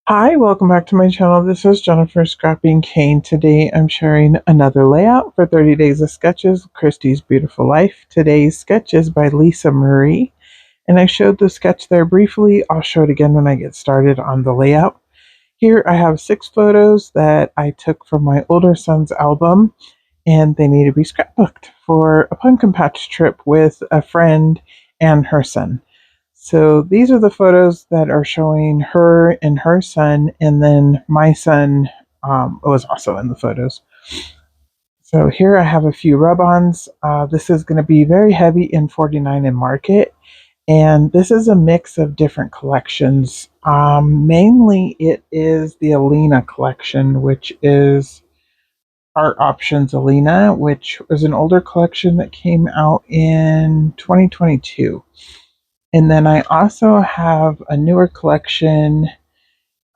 Hi, welcome back to my channel. This is Jennifer Scrapping Kane. Today I'm sharing another layout for 30 Days of Sketches, Christy's Beautiful Life. Today's sketch is by Lisa Marie, and I showed the sketch there briefly. I'll show it again when I get started on the layout. Here I have 6 photos that I took from my older son's album, and they need to be scrapbooked for a pumpkin patch trip with a friend and her son. So these are the photos that are showing her and her son, and then my son was also in the photos. So here I have a few rub-ons. This is going to be very heavy in 49 and Market, and this is a mix of different collections. Mainly it is the Alina collection, which is Art Options Alina, which was an older collection that came out in 2022. And then I also have a newer collection,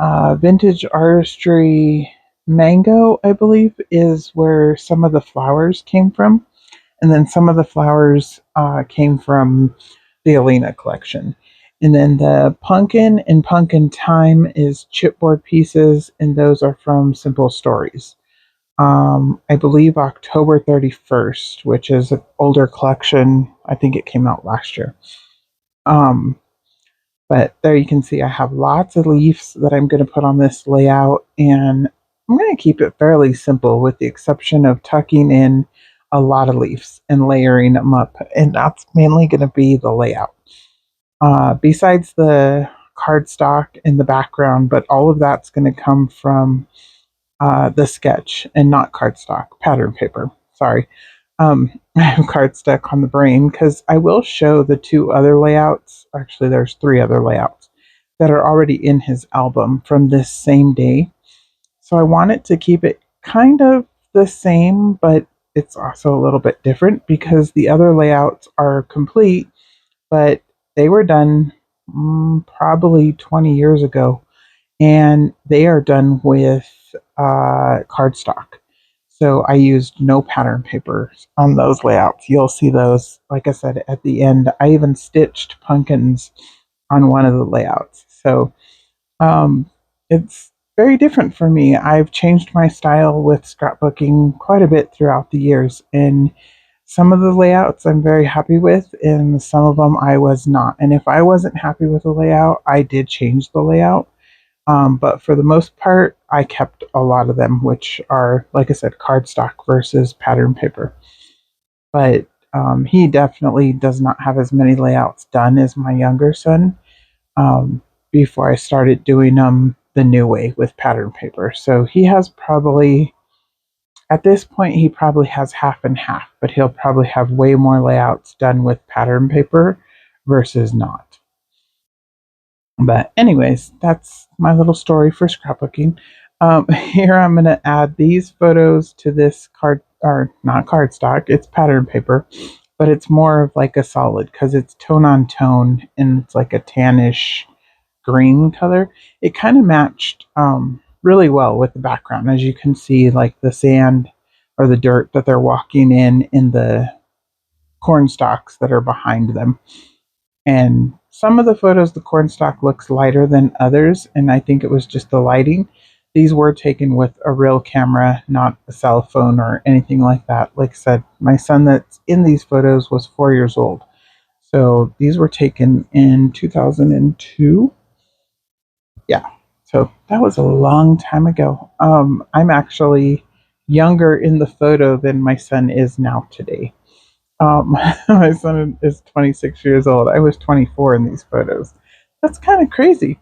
Vintage Artistry Mango, I believe, is where some of the flowers came from. And then some of the flowers came from the Alina collection. And then the Pumpkin and Pumpkin Time is chipboard pieces, and those are from Simple Stories. I believe October 31st, which is an older collection. I think it came out last year. Um, But there you can see I have lots of leaves that I'm going to put on this layout, and I'm going to keep it fairly simple with the exception of tucking in a lot of leaves and layering them up, and that's mainly going to be the layout. Besides the cardstock in the background, but all of that's going to come from the sketch and not cardstock, pattern paper. Sorry. I have cardstock on the brain because I will show the 2 other layouts. Actually, there's 3 other layouts that are already in his album from this same day. So I wanted to keep it kind of the same, but it's also a little bit different because the other layouts are complete, but they were done probably 20 years ago, and they are done with cardstock. So I used no pattern papers on those layouts. You'll see those, like I said, at the end. I even stitched pumpkins on one of the layouts. So it's very different for me. I've changed my style with scrapbooking quite a bit throughout the years. And some of the layouts I'm very happy with, and some of them I was not. And if I wasn't happy with the layout, I did change the layout. But for the most part, I kept a lot of them, which are, like I said, cardstock versus pattern paper. But he definitely does not have as many layouts done as my younger son before I started doing them the new way with pattern paper. So he has probably, at this point, he probably has half and half, but he'll probably have way more layouts done with pattern paper versus not. But anyways, that's my little story for scrapbooking. Here I'm going to add these photos to this card, or not cardstock, it's pattern paper, but it's more of like a solid because it's tone on tone and it's like a tannish green color. It kind of matched really well with the background. As you can see, like the sand or the dirt that they're walking in the corn stalks that are behind them. And some of the photos, the cornstalk looks lighter than others, and I think it was just the lighting. These were taken with a real camera, not a cell phone or anything like that. Like I said, my son that's in these photos was 4 years old. So these were taken in 2002. Yeah, so that was a long time ago. I'm actually younger in the photo than my son is now today. My son is 26 years old. I was 24 in these photos. That's kind of crazy.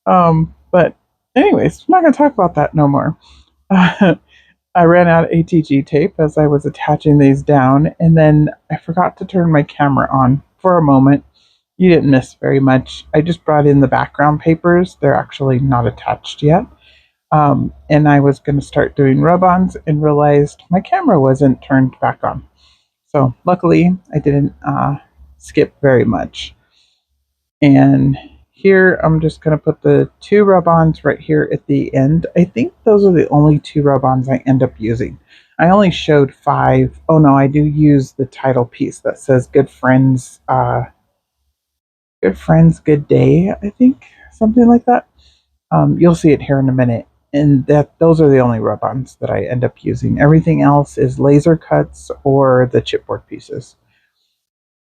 But anyways, I'm not going to talk about that no more. I ran out of ATG tape as I was attaching these down, and then I forgot to turn my camera on for a moment. You didn't miss very much. I just brought in the background papers. They're actually not attached yet. And I was going to start doing rub-ons and realized my camera wasn't turned back on. So luckily, I didn't skip very much. And here, I'm just going to put the 2 rub-ons right here at the end. I think those are the only 2 rub-ons I end up using. I only showed 5. Oh no, I do use the title piece that says Good Friends, Good Friends, Good Day, I think. Something like that. You'll see it here in a minute. And those are the only rub-ons that I end up using. Everything else is laser cuts or the chipboard pieces.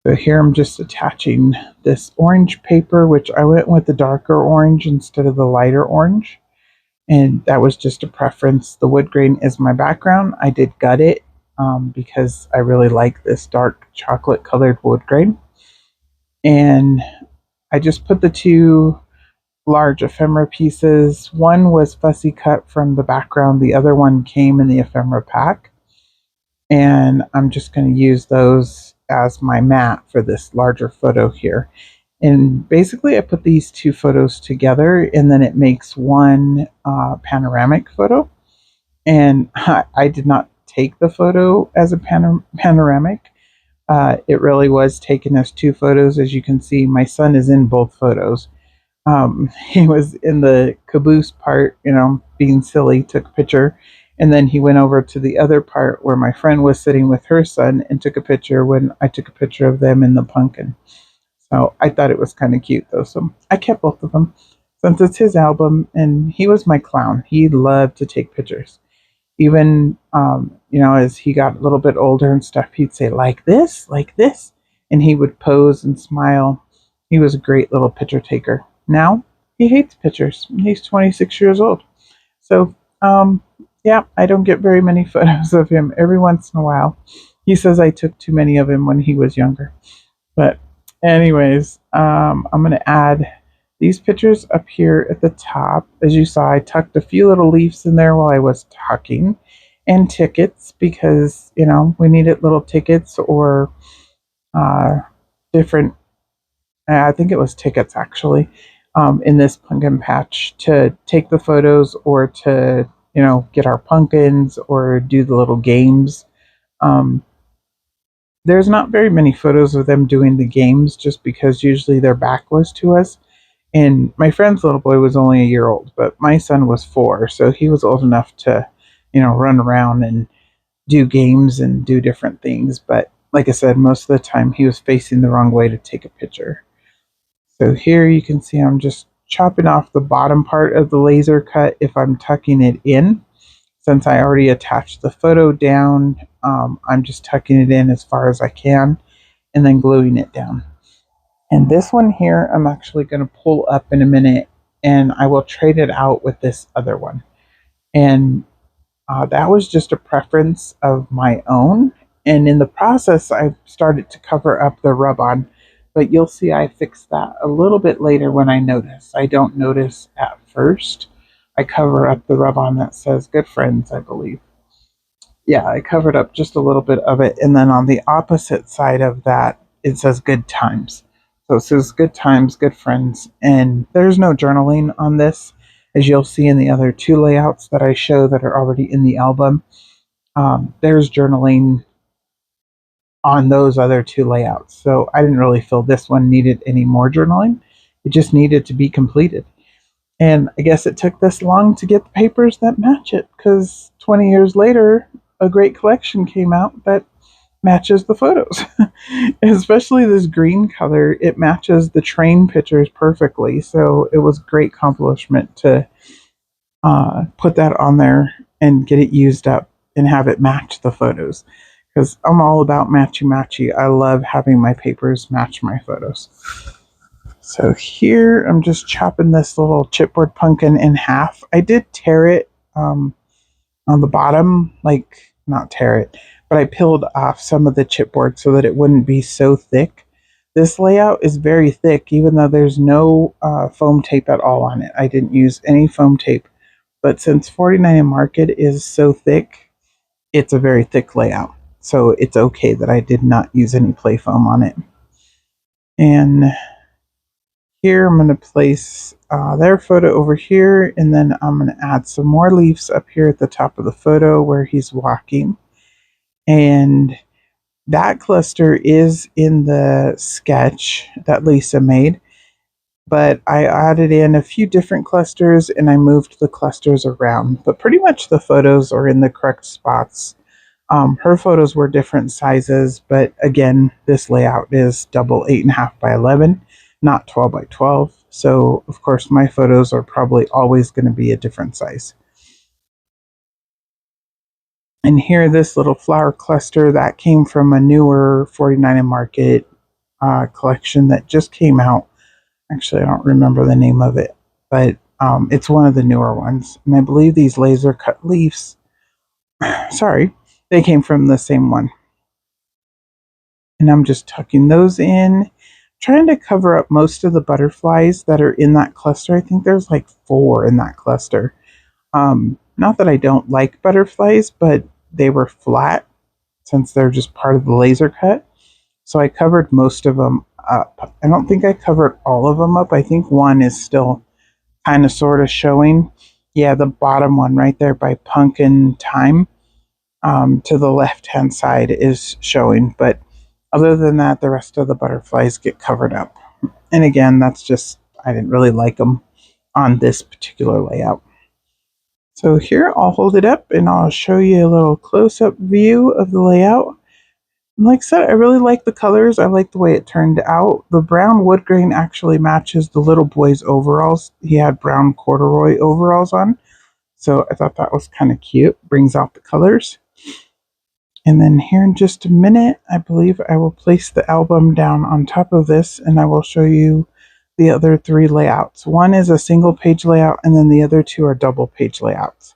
So here I'm just attaching this orange paper, which I went with the darker orange instead of the lighter orange. And that was just a preference. The wood grain is my background. I did gut it because I really like this dark chocolate colored wood grain. And I just put the two large ephemera pieces. One was fussy cut from the background. The other one came in the ephemera pack. And I'm just going to use those as my mat for this larger photo here. And basically I put these two photos together and then it makes one panoramic photo. And I did not take the photo as a panoramic. It really was taken as two photos. As you can see, my son is in both photos. He was in the caboose part, being silly, took a picture. And then he went over to the other part where my friend was sitting with her son and took a picture when I took a picture of them in the pumpkin. So I thought it was kind of cute though. So I kept both of them since it's his album and he was my clown. He loved to take pictures. Even, as he got a little bit older and stuff, he'd say, like this. And he would pose and smile. He was a great little picture taker. Now he hates pictures. He's 26 years old. So, yeah, I don't get very many photos of him. Every once in a while, he says I took too many of him when he was younger. But anyways, I'm going to add these pictures up here at the top. As you saw, I tucked a few little leaves in there while I was talking, and tickets because, we needed little tickets or different, I think it was tickets actually, in this pumpkin patch to take the photos or to, get our pumpkins or do the little games. There's not very many photos of them doing the games just because usually their back was to us. And my friend's little boy was only a year old, but my son was 4, so he was old enough to, run around and do games and do different things. But like I said, most of the time he was facing the wrong way to take a picture. So here you can see I'm just chopping off the bottom part of the laser cut if I'm tucking it in. Since I already attached the photo down, I'm just tucking it in as far as I can and then gluing it down. And this one here, I'm actually going to pull up in a minute and I will trade it out with this other one. And that was just a preference of my own. And in the process, I started to cover up the rub-on. But you'll see I fixed that a little bit later when I notice. I don't notice at first. I cover up the rub-on that says Good Friends, I believe. Yeah, I covered up just a little bit of it. And then on the opposite side of that, it says Good Times. So it says Good Times, Good Friends. And there's no journaling on this, as you'll see in the other two layouts that I show that are already in the album. There's journaling on those other two layouts. So I didn't really feel this one needed any more journaling. It just needed to be completed. And I guess it took this long to get the papers that match it, because 20 years later, a great collection came out that matches the photos. Especially this green color, it matches the train pictures perfectly. So it was a great accomplishment to put that on there and get it used up and have it match the photos. Because I'm all about matchy-matchy. I love having my papers match my photos. So here I'm just chopping this little chipboard pumpkin in half. I did tear it on the bottom, not tear it, but I peeled off some of the chipboard so that it wouldn't be so thick. This layout is very thick, even though there's no foam tape at all on it. I didn't use any foam tape, but since 49 and Market is so thick, it's a very thick layout. So it's okay that I did not use any play foam on it. And here I'm going to place their photo over here, and then I'm going to add some more leaves up here at the top of the photo where he's walking. And that cluster is in the sketch that Lisa made, but I added in a few different clusters and I moved the clusters around. But pretty much the photos are in the correct spots. Her photos were different sizes, but again, this layout is double 8.5 by 11, not 12 by 12. So, of course, my photos are probably always going to be a different size. And here, this little flower cluster that came from a newer 49 and Market collection that just came out. Actually, I don't remember the name of it, but it's one of the newer ones. And I believe these laser cut leaves, sorry, they came from the same one. And I'm just tucking those in, trying to cover up most of the butterflies that are in that cluster. I think there's like 4 in that cluster. Not that I don't like butterflies, but they were flat since they're just part of the laser cut. So I covered most of them up. I don't think I covered all of them up. I think one is still kind of sort of showing. Yeah, the bottom one right there by Pumpkin Time to the left hand side is showing. But other than that, the rest of the butterflies get covered up. And again, that's just, I didn't really like them on this particular layout. So here, I'll hold it up and I'll show you a little close-up view of the layout. And like I said, I really like the colors. I like the way it turned out. The brown wood grain actually matches the little boy's overalls. He had brown corduroy overalls on. So I thought that was kind of cute. Brings out the colors. And then here in just a minute, I believe I will place the album down on top of this and I will show you the other 3 layouts. One is a single page layout and then the other 2 are double page layouts.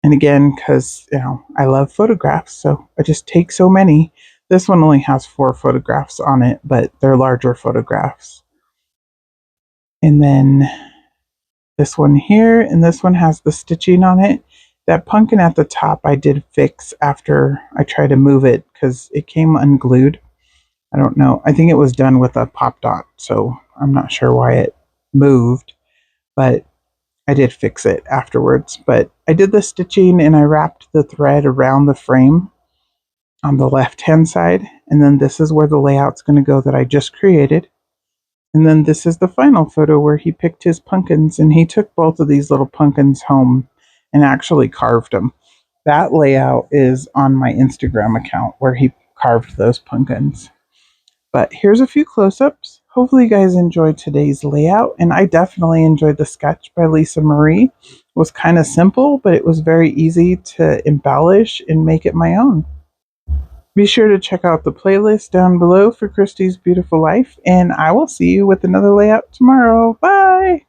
And again, because, I love photographs, so I just take so many. This one only has 4 photographs on it, but they're larger photographs. And then this one here, and this one has the stitching on it. That pumpkin at the top I did fix after I tried to move it because it came unglued. I don't know. I think it was done with a pop dot, so I'm not sure why it moved, but I did fix it afterwards. But I did the stitching and I wrapped the thread around the frame on the left hand side, and then this is where the layout's going to go that I just created. And then this is the final photo where he picked his pumpkins and he took both of these little pumpkins home and actually carved them. That layout is on my Instagram account where he carved those pumpkins. But here's a few close-ups. Hopefully you guys enjoyed today's layout, and I definitely enjoyed the sketch by Lisa Marie. It was kind of simple, but it was very easy to embellish and make it my own. Be sure to check out the playlist down below for Christy's Beautiful Life, and I will see you with another layout tomorrow. Bye!